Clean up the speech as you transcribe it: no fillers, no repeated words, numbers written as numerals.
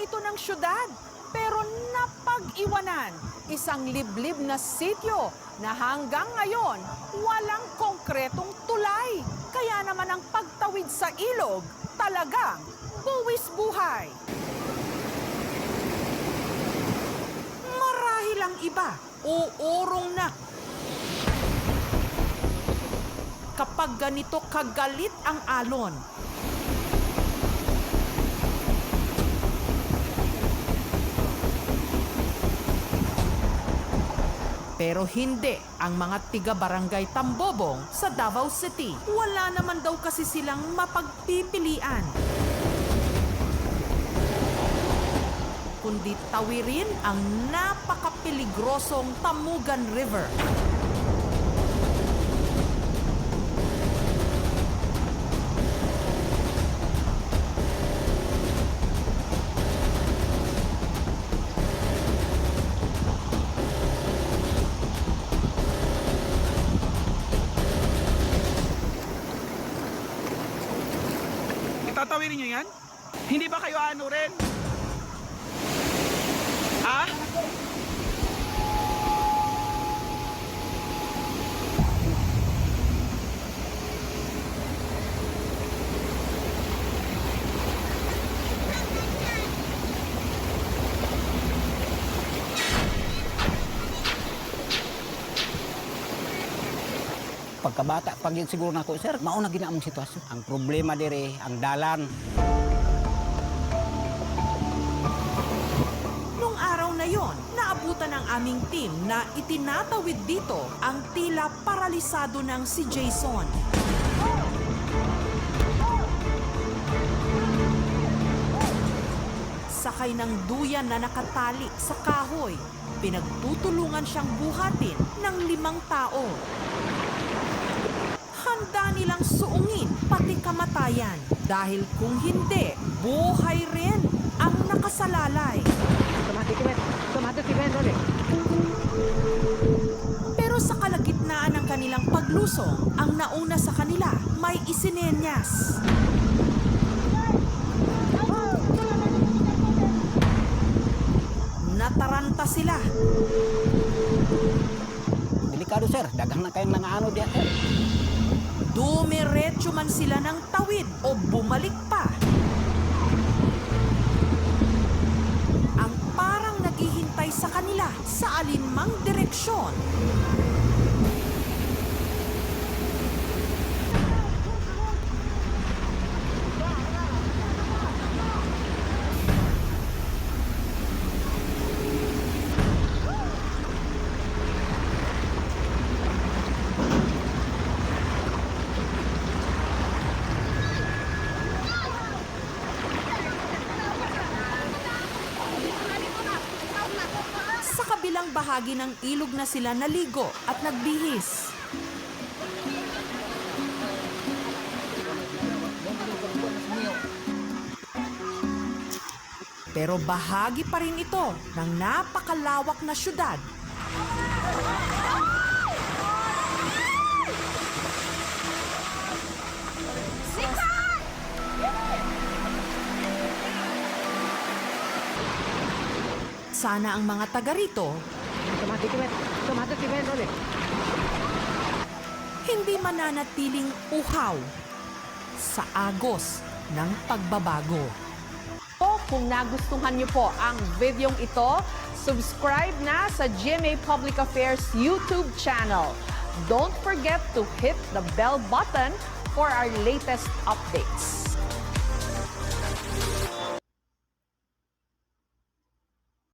bahagi ito ng syudad, pero napag-iwanan. Isang liblib na sityo na hanggang ngayon walang konkretong tulay. Kaya naman ang pagtawid sa ilog talagang buwis buhay. Marahil ang iba, uurong na. Kapag ganito kagalit ang alon, pero hindi ang mga tiga-barangay Tambobong sa Davao City. Wala naman daw kasi silang mapagpipilian, kundi tawirin ang napakapeligrosong Tamugan River. Tatawirin nyo yan? Hindi ba kayo ano rin? Ha? Pagkabata, pag yun siguro na ako, sir, mauna ginaamang sitwasyon. Ang problema dire, ang dalan. Nung araw na yon, naabutan ng aming team na itinatawid dito ang tila paralisado ng si Jason. Sakay ng duyan na nakatali sa kahoy, pinagtutulungan siyang buhatin ng 5 tao. Handa nilang suungin pati kamatayan dahil kung hindi, buhay rin ang nakasalalay. Pero sa kalagitnaan ng kanilang paglusong, ang nauna sa kanila may isinenyas. Nataranta sila. Delikado, sir. Daghang na kayong nangaano diyan, sir. Dumiretso man sila ng tawid o bumalik pa. Ang parang naghihintay sa kanila sa alinmang direksyon. Sa kabilang bahagi ng ilog na sila naligo at nagbihis. Pero bahagi pa rin ito ng napakalawak na syudad. Sana ang mga taga rito hindi mananatiling uhaw sa agos ng pagbabago. Kung nagustuhan niyo po ang videong ito, subscribe na sa GMA Public Affairs YouTube channel. Don't forget to hit the bell button for our latest updates.